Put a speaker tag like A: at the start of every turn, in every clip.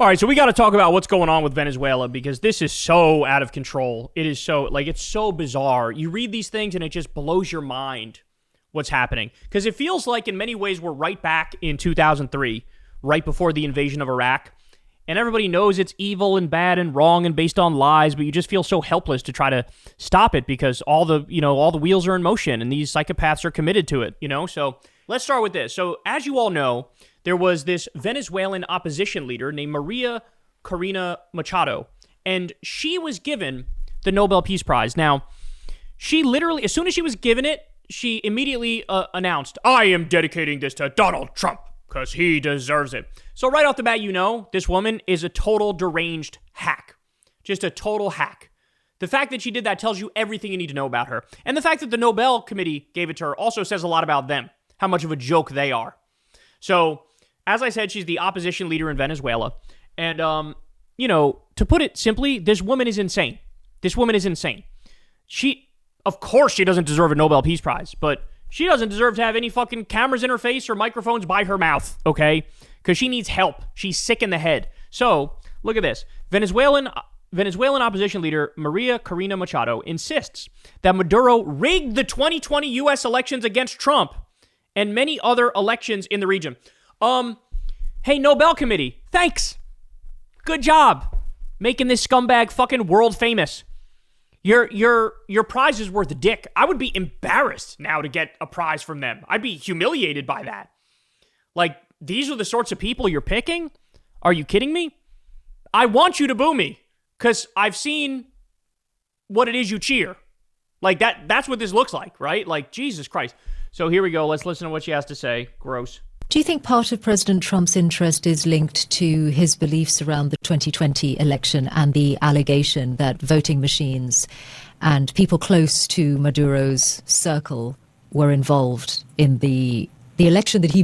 A: All right, so we got to talk about what's going on with Venezuela because this is so out of control. It is so, it's so bizarre. You read these things and it just blows your mind what's happening. Because it feels like in many ways we're right back in 2003, right before the invasion of Iraq. And everybody knows it's evil and bad and wrong and based on lies, but you just feel so helpless to try to stop it because all the wheels are in motion and these psychopaths are committed to it, So let's start with this. So as you all know, there was this Venezuelan opposition leader named Maria Corina Machado, and she was given the Nobel Peace Prize. Now, she literally, as soon as she was given it, she immediately announced, I am dedicating this to Donald Trump because he deserves it. So right off the bat, this woman is a total deranged hack. Just a total hack. The fact that she did that tells you everything you need to know about her. And the fact that the Nobel Committee gave it to her also says a lot about them, how much of a joke they are. So, as I said, she's the opposition leader in Venezuela. And, to put it simply, this woman is insane. This woman is insane. Of course she doesn't deserve a Nobel Peace Prize, but she doesn't deserve to have any fucking cameras in her face or microphones by her mouth, okay? Because she needs help. She's sick in the head. So, look at this. Venezuelan opposition leader Maria Corina Machado insists that Maduro rigged the 2020 U.S. elections against Trump and many other elections in the region. Hey, Nobel Committee, thanks. Good job making this scumbag fucking world famous. Your prize is worth a dick. I would be embarrassed now to get a prize from them. I'd be humiliated by that. These are the sorts of people you're picking? Are you kidding me? I want you to boo me because I've seen what it is you cheer. That's what this looks like, right? Jesus Christ. So here we go. Let's listen to what she has to say. Gross.
B: Do you think part of President Trump's interest is linked to his beliefs around the 2020 election and the allegation that voting machines and people close to Maduro's circle were involved in the election that he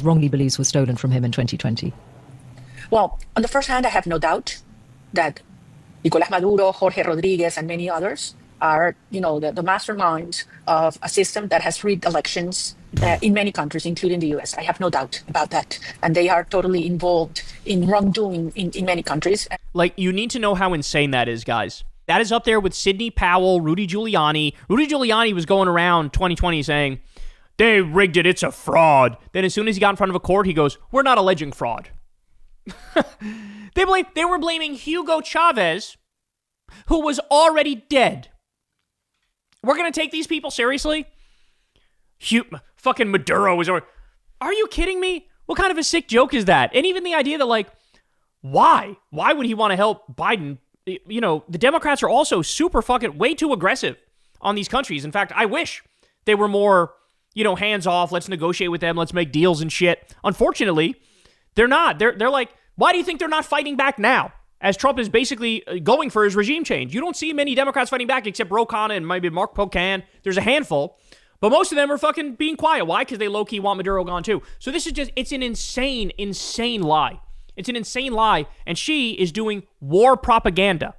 B: wrongly believes was stolen from him in 2020?
C: Well, on the first hand, I have no doubt that Nicolás Maduro, Jorge Rodriguez, and many others are, the masterminds of a system that has rigged elections in many countries, including the U.S. I have no doubt about that. And they are totally involved in wrongdoing in many countries.
A: You need to know how insane that is, guys. That is up there with Sidney Powell, Rudy Giuliani. Rudy Giuliani was going around 2020 saying, they rigged it, it's a fraud. Then as soon as he got in front of a court, he goes, we're not alleging fraud. They were blaming Hugo Chavez, who was already dead. We're going to take these people seriously? Fucking Maduro was over. Are you kidding me? What kind of a sick joke is that? And even the idea that, why? Why would he want to help Biden? The Democrats are also super fucking way too aggressive on these countries. In fact, I wish they were more, hands off. Let's negotiate with them. Let's make deals and shit. Unfortunately, they're not. They're like, why do you think they're not fighting back now? As Trump is basically going for his regime change. You don't see many Democrats fighting back except Ro Khanna and maybe Mark Pocan. There's a handful. But most of them are fucking being quiet. Why? Because they low-key want Maduro gone too. So this is it's an insane, insane lie. It's an insane lie. And she is doing war propaganda,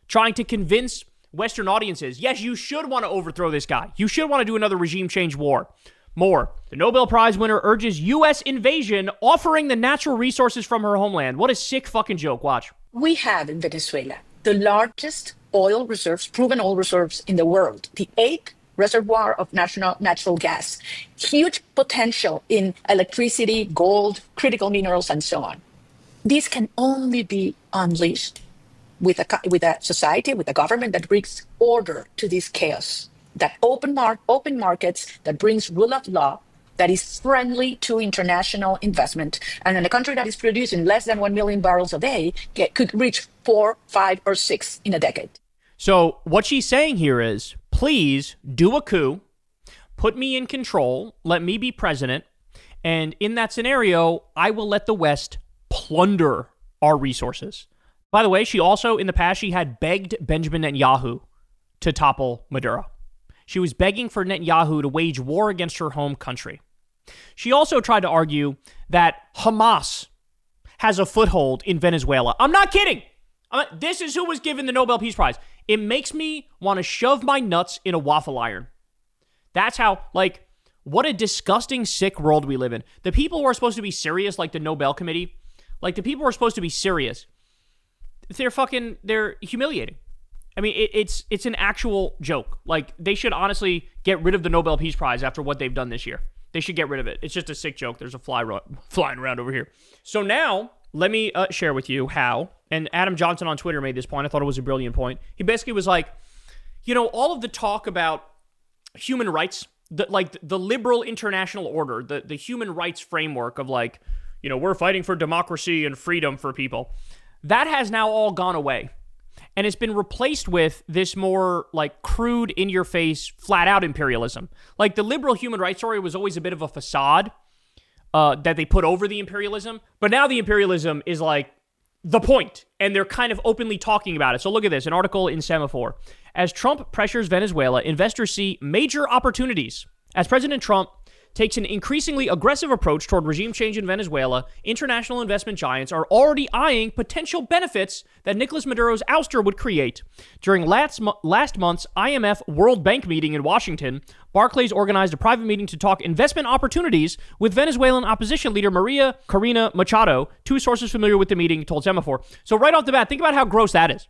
A: trying to convince Western audiences, yes, you should want to overthrow this guy. You should want to do another regime change war. More. The Nobel Prize winner urges U.S. invasion, offering the natural resources from her homeland. What a sick fucking joke. Watch.
C: We have in Venezuela the largest oil reserves, proven oil reserves in the world. The 8th reservoir of natural gas, huge potential in electricity, gold, critical minerals, and so on. These can only be unleashed with a society, with a government that brings order to this chaos, that open markets, that brings rule of law, that is friendly to international investment. And in a country that is producing less than 1 million barrels a day could reach 4, 5, or 6 in a decade.
A: So what she's saying here is, please do a coup, put me in control, let me be president, and in that scenario, I will let the West plunder our resources. By the way, she also, in the past, she had begged Benjamin Netanyahu to topple Maduro. She was begging for Netanyahu to wage war against her home country. She also tried to argue that Hamas has a foothold in Venezuela. I'm not kidding. This is who was given the Nobel Peace Prize. It makes me want to shove my nuts in a waffle iron. That's how, what a disgusting, sick world we live in. The people who are supposed to be serious, like the Nobel Committee, Like, the people who are supposed to be serious, they're humiliating. I mean, it's an actual joke. Like, they should honestly get rid of the Nobel Peace Prize after what they've done this year. They should get rid of it. It's just a sick joke. There's a fly flying around over here. So now, let me share with you how, and Adam Johnson on Twitter made this point. I thought it was a brilliant point. He basically was like, all of the talk about human rights, the liberal international order, the human rights framework of like, we're fighting for democracy and freedom for people, that has now all gone away. And it's been replaced with this more like crude, in-your-face, flat-out imperialism. Like, the liberal human rights story was always a bit of a facade that they put over the imperialism. But now the imperialism is like the point, and they're kind of openly talking about it. So look at this, an article in Semaphore. As Trump pressures Venezuela, investors see major opportunities. As President Trump takes an increasingly aggressive approach toward regime change in Venezuela, international investment giants are already eyeing potential benefits that Nicolas Maduro's ouster would create. During last month's IMF World Bank meeting in Washington, Barclays organized a private meeting to talk investment opportunities with Venezuelan opposition leader Maria Corina Machado, two sources familiar with the meeting told Semaphore. So right off the bat, think about how gross that is.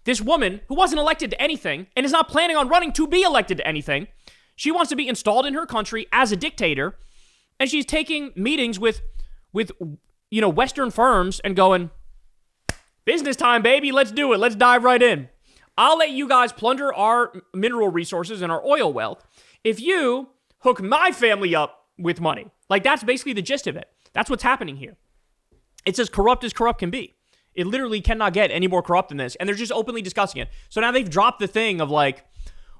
A: This woman, who wasn't elected to anything and is not planning on running to be elected to anything, she wants to be installed in her country as a dictator, and she's taking meetings with Western firms and going, business time, baby, let's do it. Let's dive right in. I'll let you guys plunder our mineral resources and our oil wealth if you hook my family up with money. Like, that's basically the gist of it. That's what's happening here. It's as corrupt can be. It literally cannot get any more corrupt than this, and they're just openly discussing it. So now they've dropped the thing of like,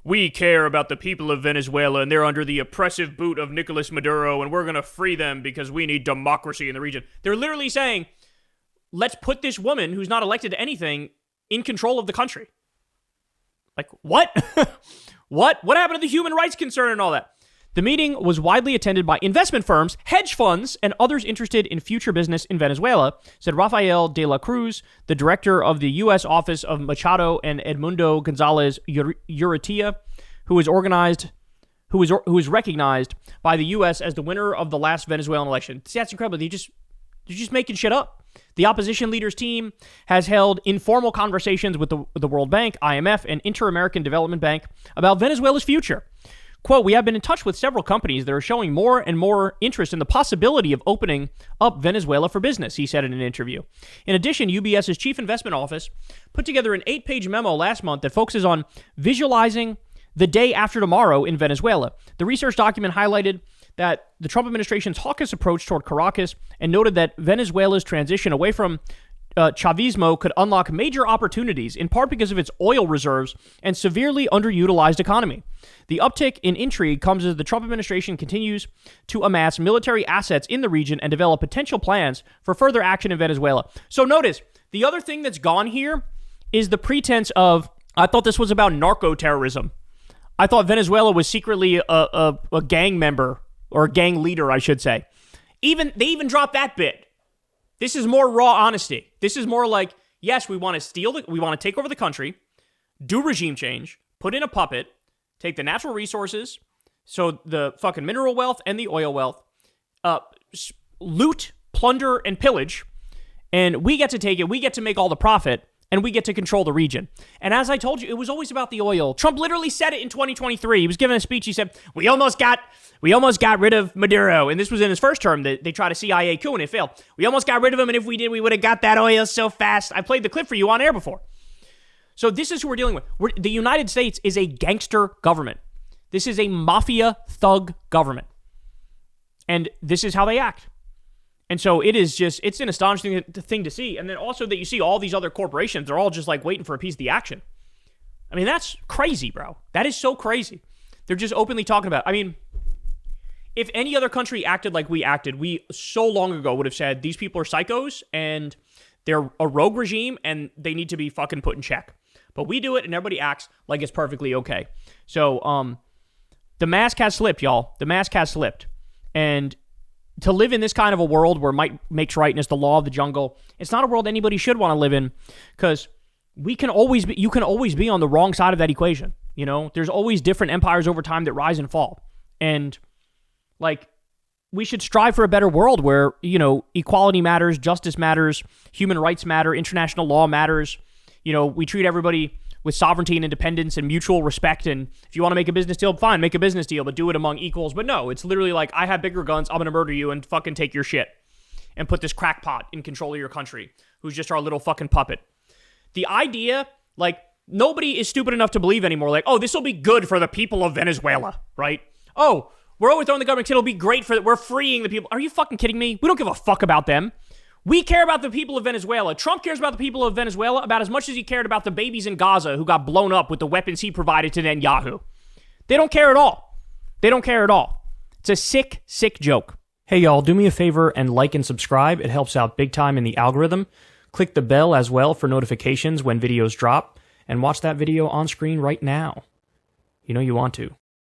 A: we care about the people of Venezuela and they're under the oppressive boot of Nicolas Maduro and we're going to free them because we need democracy in the region. They're literally saying, let's put this woman who's not elected to anything in control of the country. Like, what? What happened to the human rights concern and all that? The meeting was widely attended by investment firms, hedge funds, and others interested in future business in Venezuela, said Rafael de la Cruz, the director of the U.S. office of Machado and Edmundo Gonzalez Urrutia, who is recognized by the U.S. as the winner of the last Venezuelan election. See, that's incredible. They're just making shit up. The opposition leader's team has held informal conversations with the World Bank, IMF, and Inter-American Development Bank about Venezuela's future. Quote, we have been in touch with several companies that are showing more and more interest in the possibility of opening up Venezuela for business, he said in an interview. In addition, UBS's chief investment office put together an 8-page memo last month that focuses on visualizing the day after tomorrow in Venezuela. The research document highlighted that the Trump administration's hawkish approach toward Caracas and noted that Venezuela's transition away from Chavismo could unlock major opportunities, in part because of its oil reserves and severely underutilized economy. The uptick in intrigue comes as the Trump administration continues to amass military assets in the region and develop potential plans for further action in Venezuela. So notice, the other thing that's gone here is the pretense of, I thought this was about narco-terrorism. I thought Venezuela was secretly a gang member, or a gang leader, I should say. They even dropped that bit. This is more raw honesty. This is more like, yes, we want to take over the country, do regime change, put in a puppet, take the natural resources, so the fucking mineral wealth and the oil wealth, loot, plunder, and pillage, and we get to take it, we get to make all the profit, and we get to control the region. And as I told you, it was always about the oil. Trump literally said it in 2023. He was giving a speech. He said, we almost got rid of Maduro. And this was in his first term. They tried a CIA coup and it failed. We almost got rid of him. And if we did, we would have got that oil so fast. I played the clip for you on air before. So this is who we're dealing with. The United States is a gangster government. This is a mafia thug government. And this is how they act. And so it's an astonishing thing to see. And then also that you see all these other corporations, they're all just like waiting for a piece of the action. I mean, that's crazy, bro. That is so crazy. They're just openly talking about, I mean, if any other country acted like we acted, we so long ago would have said, these people are psychos and they're a rogue regime and they need to be fucking put in check. But we do it and everybody acts like it's perfectly okay. So, the mask has slipped, y'all. The mask has slipped. And to live in this kind of a world where might makes right and it's the law of the jungle, it's not a world anybody should want to live in, because you can always be on the wrong side of that equation. You know, there's always different empires over time that rise and fall. And like, we should strive for a better world where, you know, equality matters, justice matters, human rights matter, international law matters. You know, we treat everybody with sovereignty and independence and mutual respect. And if you want to make a business deal, fine, make a business deal, but do it among equals. But no, it's literally like, I have bigger guns, I'm going to murder you and fucking take your shit and put this crackpot in control of your country who's just our little fucking puppet. The idea, like, nobody is stupid enough to believe anymore, like, oh, this will be good for the people of Venezuela, right? Oh, we're overthrowing the government, it'll be great we're freeing the people. Are you fucking kidding me? We don't give a fuck about them. We care about the people of Venezuela. Trump cares about the people of Venezuela about as much as he cared about the babies in Gaza who got blown up with the weapons he provided to Netanyahu. They don't care at all. They don't care at all. It's a sick, sick joke. Hey, y'all, do me a favor and like and subscribe. It helps out big time in the algorithm. Click the bell as well for notifications when videos drop. And watch that video on screen right now. You know you want to.